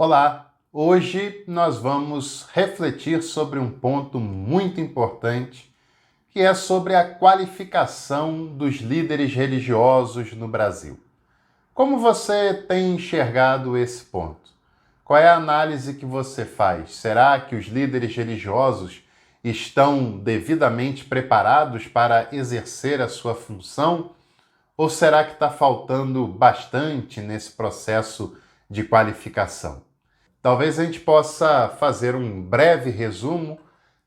Olá! Hoje nós vamos refletir sobre um ponto muito importante, que é sobre a qualificação dos líderes religiosos no Brasil. Como você tem enxergado esse ponto? Qual é a análise que você faz? Será que os líderes religiosos estão devidamente preparados para exercer a sua função? Ou será que está faltando bastante nesse processo de qualificação? Talvez a gente possa fazer um breve resumo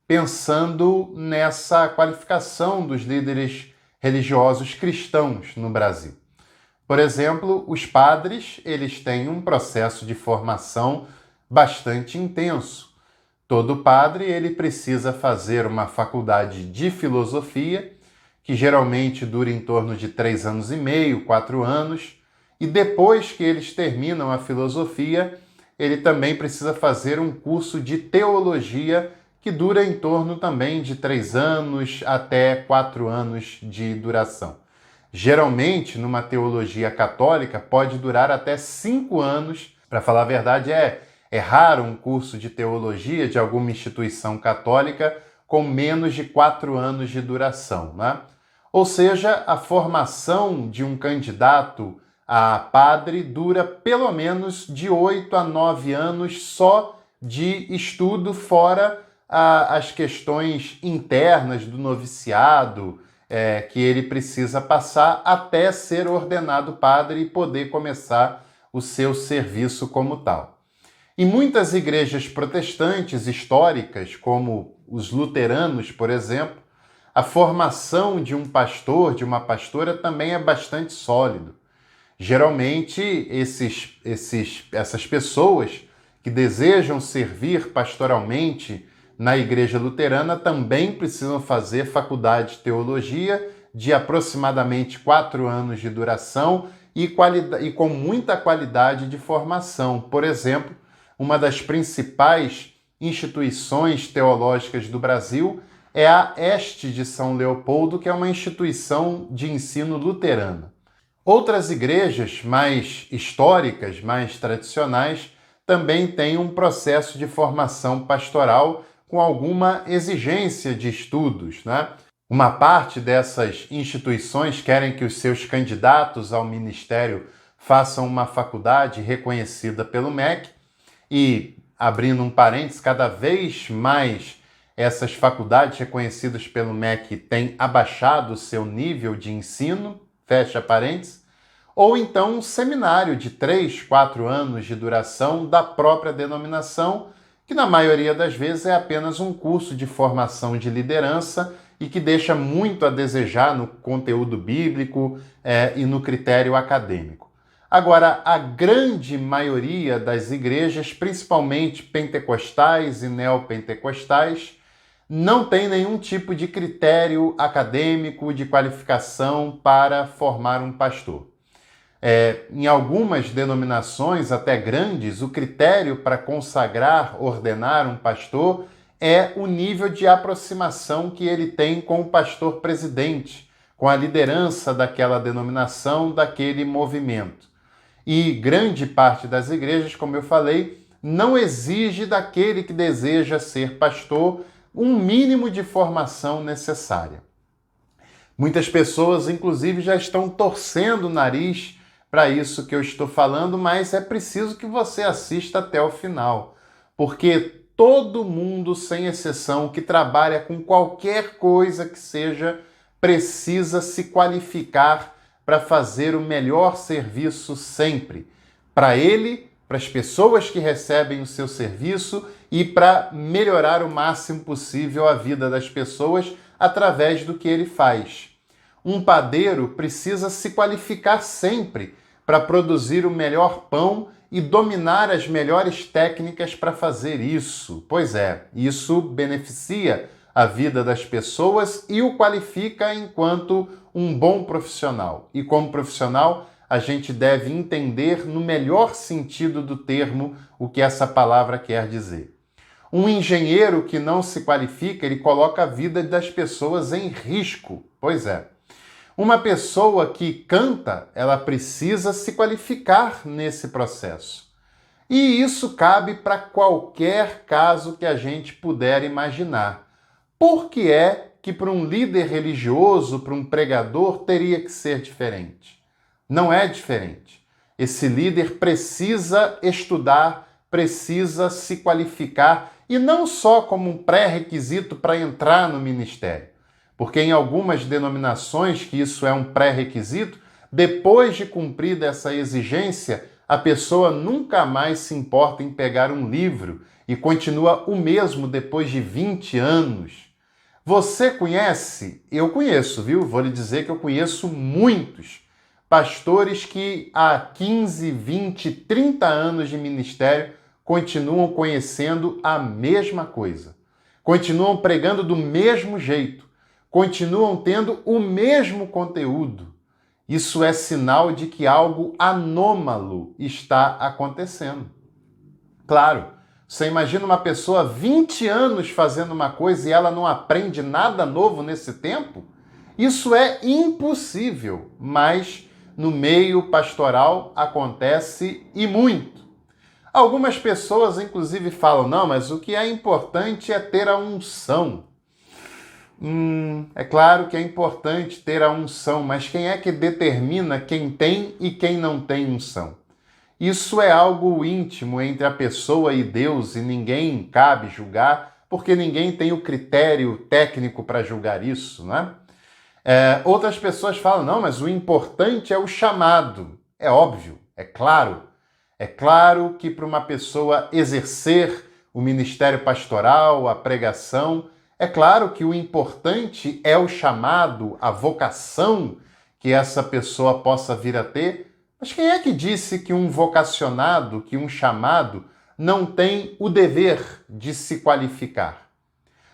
pensando nessa qualificação dos líderes religiosos cristãos no Brasil. Por exemplo, os padres, eles têm um processo de formação bastante intenso. Todo padre, ele precisa fazer uma faculdade de filosofia, que geralmente dura em torno de 3 anos e meio, 4 anos, e depois que eles terminam a filosofia, ele também precisa fazer um curso de teologia que dura em torno também de 3 anos até 4 anos de duração. Geralmente, numa teologia católica, pode durar até 5 anos. Para falar a verdade, é raro um curso de teologia de alguma instituição católica com menos de 4 anos de duração, né? Ou seja, a formação de um candidato a padre dura pelo menos de 8 a 9 anos só de estudo, fora as questões internas do noviciado que ele precisa passar até ser ordenado padre e poder começar o seu serviço como tal. Em muitas igrejas protestantes históricas, como os luteranos, por exemplo, a formação de um pastor, de uma pastora, também é bastante sólido. Geralmente, essas pessoas que desejam servir pastoralmente na igreja luterana também precisam fazer faculdade de teologia de aproximadamente 4 anos de duração e com muita qualidade de formação. Por exemplo, uma das principais instituições teológicas do Brasil é a Este de São Leopoldo, que é uma instituição de ensino luterana. Outras igrejas mais históricas, mais tradicionais, também têm um processo de formação pastoral com alguma exigência de estudos, né? Uma parte dessas instituições querem que os seus candidatos ao ministério façam uma faculdade reconhecida pelo MEC e, abrindo um parênteses, cada vez mais essas faculdades reconhecidas pelo MEC têm abaixado o seu nível de ensino, fecha parênteses, ou então um seminário de 3, 4 anos de duração da própria denominação, que na maioria das vezes é apenas um curso de formação de liderança e que deixa muito a desejar no conteúdo bíblico e no critério acadêmico. Agora, a grande maioria das igrejas, principalmente pentecostais e neopentecostais, não tem nenhum tipo de critério acadêmico de qualificação para formar um pastor. Em algumas denominações, até grandes, o critério para consagrar, ordenar um pastor é o nível de aproximação que ele tem com o pastor presidente, com a liderança daquela denominação, daquele movimento. E grande parte das igrejas, como eu falei, não exige daquele que deseja ser pastor um mínimo de formação necessária. Muitas pessoas, inclusive, já estão torcendo o nariz para isso que eu estou falando, mas é preciso que você assista até o final, porque todo mundo, sem exceção, que trabalha com qualquer coisa que seja, precisa se qualificar para fazer o melhor serviço sempre, para ele, para as pessoas que recebem o seu serviço e para melhorar o máximo possível a vida das pessoas através do que ele faz. Um padeiro precisa se qualificar sempre para produzir o melhor pão e dominar as melhores técnicas para fazer isso. Pois é, isso beneficia a vida das pessoas e o qualifica enquanto um bom profissional. E como profissional, a gente deve entender no melhor sentido do termo o que essa palavra quer dizer. Um engenheiro que não se qualifica, ele coloca a vida das pessoas em risco. Pois é. Uma pessoa que canta, ela precisa se qualificar nesse processo. E isso cabe para qualquer caso que a gente puder imaginar. Por que é que para um líder religioso, para um pregador, teria que ser diferente? Não é diferente. Esse líder precisa estudar, precisa se qualificar, e não só como um pré-requisito para entrar no ministério. Porque em algumas denominações que isso é um pré-requisito, depois de cumprida essa exigência, a pessoa nunca mais se importa em pegar um livro e continua o mesmo depois de 20 anos. Você conhece? Eu conheço, viu? Vou lhe dizer que eu conheço muitos pastores que há 15, 20, 30 anos de ministério continuam conhecendo a mesma coisa, continuam pregando do mesmo jeito, continuam tendo o mesmo conteúdo. Isso é sinal de que algo anômalo está acontecendo. Claro, você imagina uma pessoa 20 anos fazendo uma coisa e ela não aprende nada novo nesse tempo? Isso é impossível, mas no meio pastoral acontece e muito. Algumas pessoas, inclusive, falam, não, mas o que é importante é ter a unção. É claro que é importante ter a unção, mas quem é que determina quem tem e quem não tem unção? Isso é algo íntimo entre a pessoa e Deus e ninguém cabe julgar, porque ninguém tem o critério técnico para julgar isso, não é? Outras pessoas falam, não, mas o importante é o chamado. É óbvio, é claro. É claro que para uma pessoa exercer o ministério pastoral, a pregação, é claro que o importante é o chamado, a vocação que essa pessoa possa vir a ter. Mas quem é que disse que um vocacionado, que um chamado, não tem o dever de se qualificar?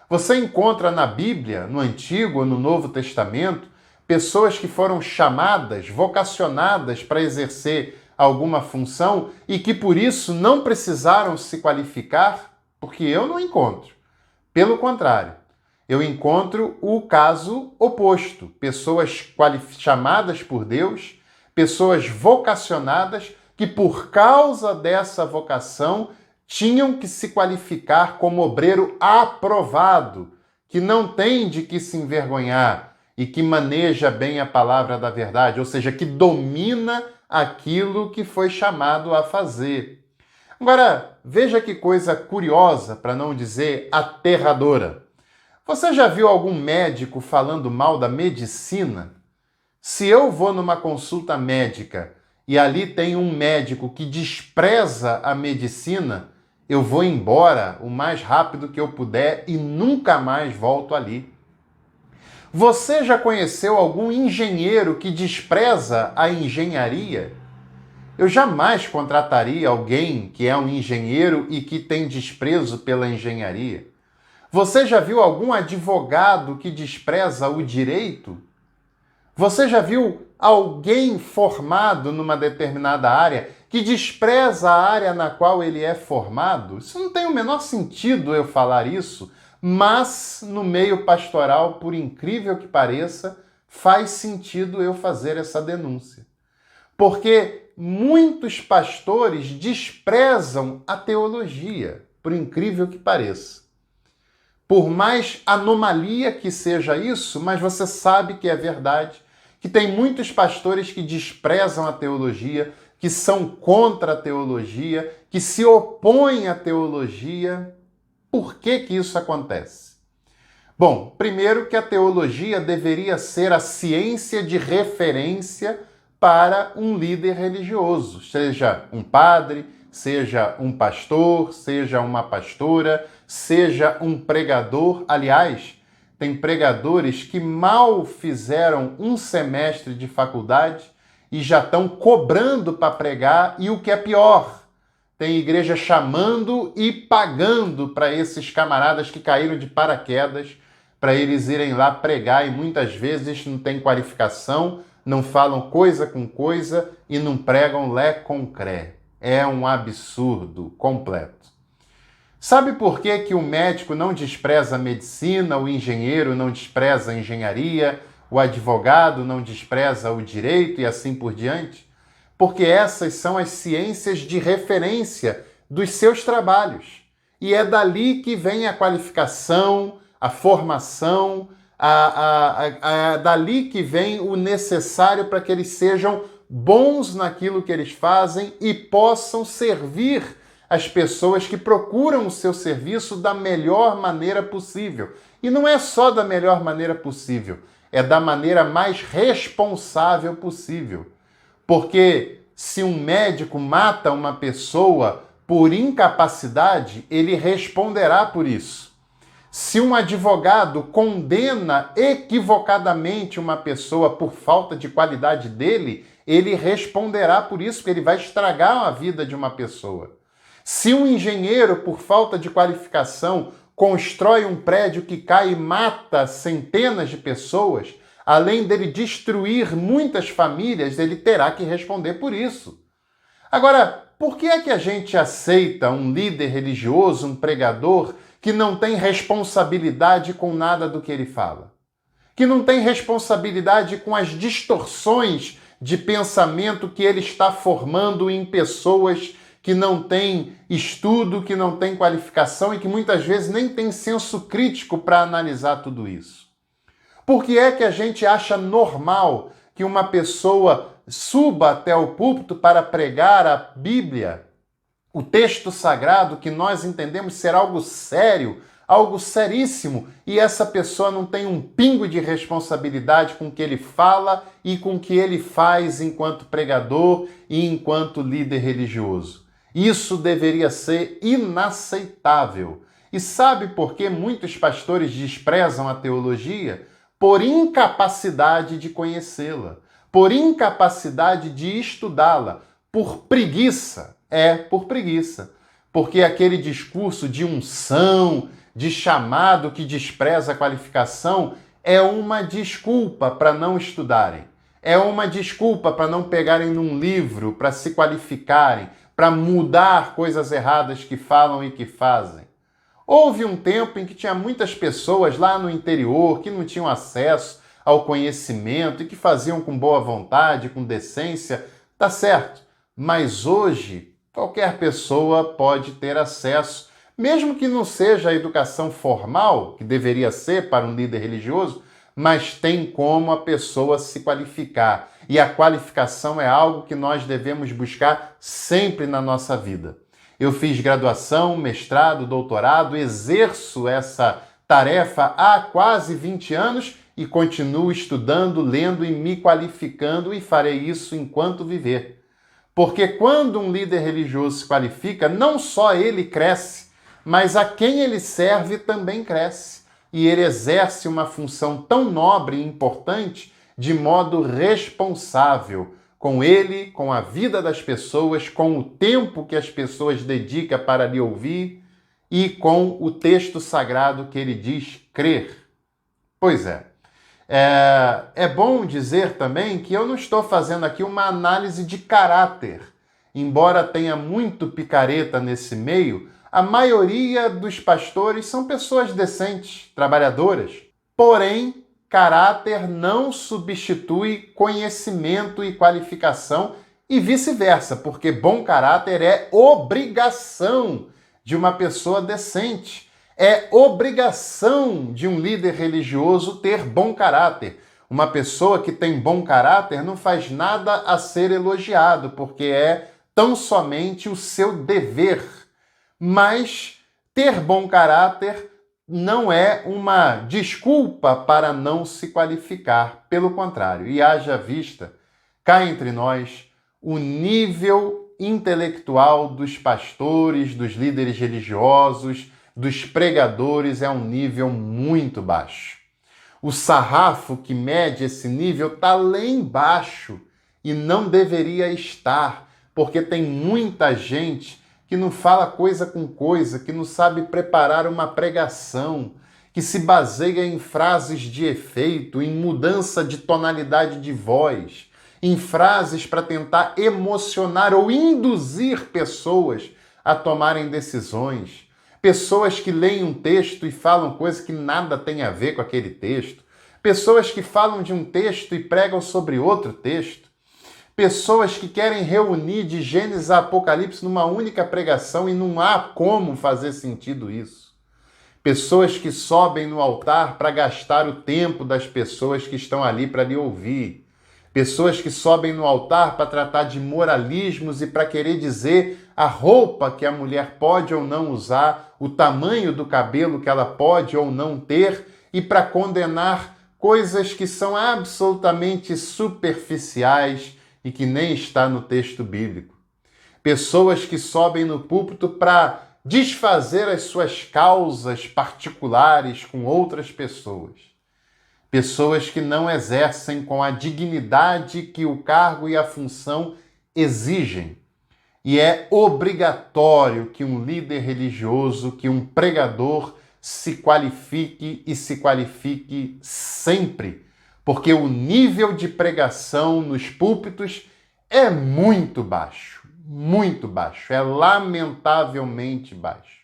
Você encontra na Bíblia, no Antigo ou no Novo Testamento, pessoas que foram chamadas, vocacionadas para exercer alguma função e que por isso não precisaram se qualificar? Porque eu não encontro. Pelo contrário, eu encontro o caso oposto. Pessoas chamadas por Deus, pessoas vocacionadas que por causa dessa vocação tinham que se qualificar como obreiro aprovado, que não tem de que se envergonhar e que maneja bem a palavra da verdade, ou seja, que domina aquilo que foi chamado a fazer. Agora, veja que coisa curiosa, para não dizer aterradora. Você já viu algum médico falando mal da medicina? Se eu vou numa consulta médica e ali tem um médico que despreza a medicina, eu vou embora o mais rápido que eu puder e nunca mais volto ali. Você já conheceu algum engenheiro que despreza a engenharia? Eu jamais contrataria alguém que é um engenheiro e que tem desprezo pela engenharia. Você já viu algum advogado que despreza o direito? Você já viu alguém formado numa determinada área que despreza a área na qual ele é formado? Isso não tem o menor sentido eu falar isso, mas no meio pastoral, por incrível que pareça, faz sentido eu fazer essa denúncia. Porque muitos pastores desprezam a teologia, por incrível que pareça. Por mais anomalia que seja isso, mas você sabe que é verdade, que tem muitos pastores que desprezam a teologia, que são contra a teologia, que se opõem à teologia. Por que que isso acontece? Bom, primeiro que a teologia deveria ser a ciência de referência para um líder religioso, seja um padre, seja um pastor, seja uma pastora, seja um pregador. Aliás, tem pregadores que mal fizeram um semestre de faculdade e já estão cobrando para pregar, e o que é pior, tem igreja chamando e pagando para esses camaradas que caíram de paraquedas para eles irem lá pregar e muitas vezes não tem qualificação, não falam coisa com coisa e não pregam lé com cré. É um absurdo completo. Sabe por que que o médico não despreza a medicina, o engenheiro não despreza a engenharia, o advogado não despreza o direito e assim por diante? Porque essas são as ciências de referência dos seus trabalhos. E é dali que vem a qualificação, a formação, dali que vem o necessário para que eles sejam bons naquilo que eles fazem e possam servir as pessoas que procuram o seu serviço da melhor maneira possível. E não é só da melhor maneira possível, é da maneira mais responsável possível. Porque se um médico mata uma pessoa por incapacidade, ele responderá por isso. Se um advogado condena equivocadamente uma pessoa por falta de qualidade dele, ele responderá por isso, porque ele vai estragar a vida de uma pessoa. Se um engenheiro, por falta de qualificação, constrói um prédio que cai e mata centenas de pessoas, além dele destruir muitas famílias, ele terá que responder por isso. Agora, por que é que a gente aceita um líder religioso, um pregador, que não tem responsabilidade com nada do que ele fala? Que não tem responsabilidade com as distorções de pensamento que ele está formando em pessoas que não têm estudo, que não têm qualificação e que muitas vezes nem têm senso crítico para analisar tudo isso? Por que é que a gente acha normal que uma pessoa suba até o púlpito para pregar a Bíblia, o texto sagrado que nós entendemos ser algo sério, algo seríssimo, e essa pessoa não tem um pingo de responsabilidade com o que ele fala e com o que ele faz enquanto pregador e enquanto líder religioso? Isso deveria ser inaceitável. E sabe por que muitos pastores desprezam a teologia? Por incapacidade de conhecê-la, por incapacidade de estudá-la, por preguiça. Por preguiça. Porque aquele discurso de unção, de chamado que despreza a qualificação, é uma desculpa para não estudarem. É uma desculpa para não pegarem num livro, para se qualificarem, para mudar coisas erradas que falam e que fazem. Houve um tempo em que tinha muitas pessoas lá no interior que não tinham acesso ao conhecimento e que faziam com boa vontade, com decência, tá certo. Mas hoje, qualquer pessoa pode ter acesso, mesmo que não seja a educação formal, que deveria ser para um líder religioso, mas tem como a pessoa se qualificar. E a qualificação é algo que nós devemos buscar sempre na nossa vida. Eu fiz graduação, mestrado, doutorado, exerço essa tarefa há quase 20 anos e continuo estudando, lendo e me qualificando e farei isso enquanto viver. Porque quando um líder religioso se qualifica, não só ele cresce, mas a quem ele serve também cresce. E ele exerce uma função tão nobre e importante de modo responsável com ele, com a vida das pessoas, com o tempo que as pessoas dedicam para lhe ouvir e com o texto sagrado que ele diz crer. Pois é. É bom dizer também que eu não estou fazendo aqui uma análise de caráter. Embora tenha muito picareta nesse meio, a maioria dos pastores são pessoas decentes, trabalhadoras. Porém, caráter não substitui conhecimento e qualificação e vice-versa, porque bom caráter é obrigação de uma pessoa decente. É obrigação de um líder religioso ter bom caráter. Uma pessoa que tem bom caráter não faz nada a ser elogiado, porque é tão somente o seu dever. Mas ter bom caráter não é uma desculpa para não se qualificar. Pelo contrário, e haja vista, cá entre nós, o nível intelectual dos pastores, dos líderes religiosos, dos pregadores é um nível muito baixo. O sarrafo que mede esse nível está lá embaixo e não deveria estar, porque tem muita gente que não fala coisa com coisa, que não sabe preparar uma pregação, que se baseia em frases de efeito, em mudança de tonalidade de voz, em frases para tentar emocionar ou induzir pessoas a tomarem decisões. Pessoas que leem um texto e falam coisas que nada tem a ver com aquele texto. Pessoas que falam de um texto e pregam sobre outro texto. Pessoas que querem reunir de Gênesis a Apocalipse numa única pregação e não há como fazer sentido isso. Pessoas que sobem no altar para gastar o tempo das pessoas que estão ali para lhe ouvir. Pessoas que sobem no altar para tratar de moralismos e para querer dizer a roupa que a mulher pode ou não usar, o tamanho do cabelo que ela pode ou não ter e para condenar coisas que são absolutamente superficiais e que nem está no texto bíblico. Pessoas que sobem no púlpito para desfazer as suas causas particulares com outras pessoas. Pessoas que não exercem com a dignidade que o cargo e a função exigem. E é obrigatório que um líder religioso, que um pregador se qualifique e se qualifique sempre, porque o nível de pregação nos púlpitos é muito baixo, é lamentavelmente baixo.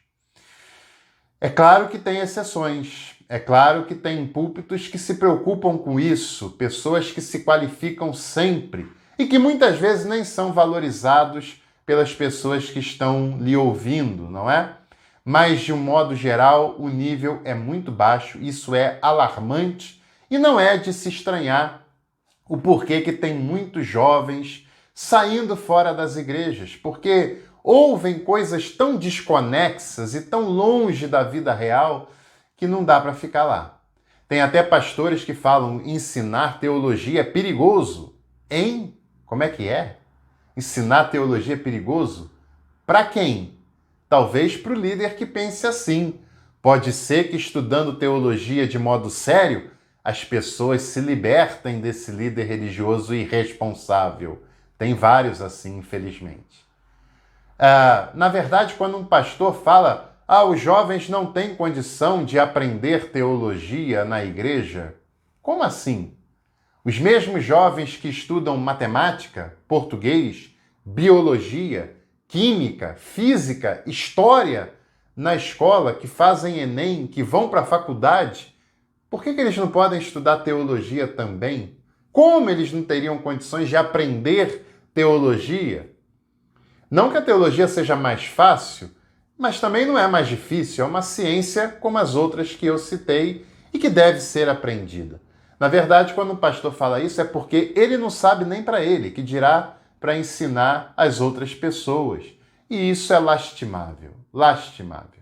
É claro que tem exceções, é claro que tem púlpitos que se preocupam com isso, pessoas que se qualificam sempre e que muitas vezes nem são valorizados pelas pessoas que estão lhe ouvindo, não é? Mas, de um modo geral, o nível é muito baixo, isso é alarmante e não é de se estranhar o porquê que tem muitos jovens saindo fora das igrejas, porque ouvem coisas tão desconexas e tão longe da vida real que não dá para ficar lá. Tem até pastores que falam ensinar teologia é perigoso. Hein? Como é que é? Ensinar teologia é perigoso? Para quem? Talvez para o líder que pense assim. Pode ser que estudando teologia de modo sério, as pessoas se libertem desse líder religioso irresponsável. Tem vários assim, infelizmente. Na verdade, quando um pastor fala, os jovens não têm condição de aprender teologia na igreja, como assim? Os mesmos jovens que estudam matemática, português, biologia, química, física, história na escola, que fazem Enem, que vão para a faculdade, por que eles não podem estudar teologia também? Como eles não teriam condições de aprender teologia? Não que a teologia seja mais fácil, mas também não é mais difícil, é uma ciência como as outras que eu citei e que deve ser aprendida. Na verdade, quando o pastor fala isso, é porque ele não sabe nem para ele, que dirá para ensinar as outras pessoas. E isso é lastimável, lastimável.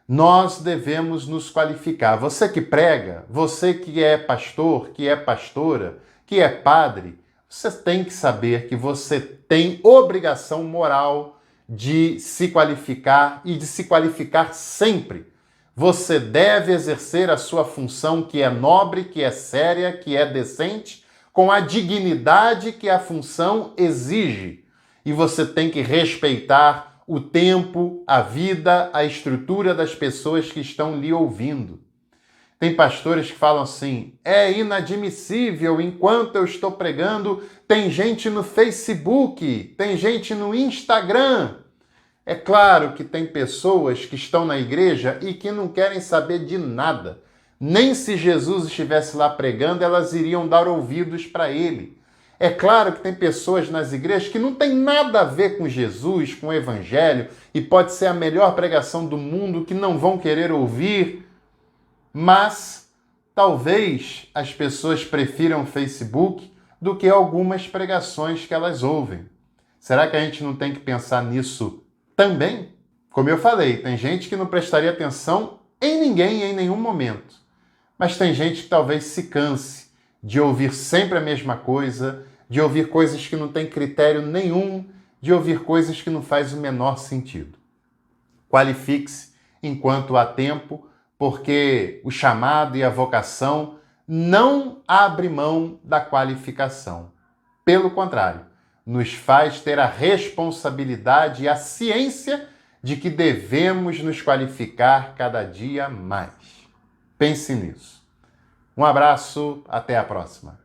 Nós devemos nos qualificar. Você que prega, você que é pastor, que é pastora, que é padre, você tem que saber que você tem obrigação moral de se qualificar e de se qualificar sempre. Você deve exercer a sua função que é nobre, que é séria, que é decente, com a dignidade que a função exige. E você tem que respeitar o tempo, a vida, a estrutura das pessoas que estão lhe ouvindo. Tem pastores que falam assim, é inadmissível, enquanto eu estou pregando, tem gente no Facebook, tem gente no Instagram. É claro que tem pessoas que estão na igreja e que não querem saber de nada. Nem se Jesus estivesse lá pregando, elas iriam dar ouvidos para ele. É claro que tem pessoas nas igrejas que não tem nada a ver com Jesus, com o evangelho, e pode ser a melhor pregação do mundo que não vão querer ouvir, mas talvez as pessoas prefiram o Facebook do que algumas pregações que elas ouvem. Será que a gente não tem que pensar nisso também? Como eu falei, tem gente que não prestaria atenção em ninguém em nenhum momento. Mas tem gente que talvez se canse de ouvir sempre a mesma coisa, de ouvir coisas que não têm critério nenhum, de ouvir coisas que não fazem o menor sentido. Qualifique-se enquanto há tempo, porque o chamado e a vocação não abre mão da qualificação. Pelo contrário, nos faz ter a responsabilidade e a ciência de que devemos nos qualificar cada dia mais. Pense nisso. Um abraço, até a próxima.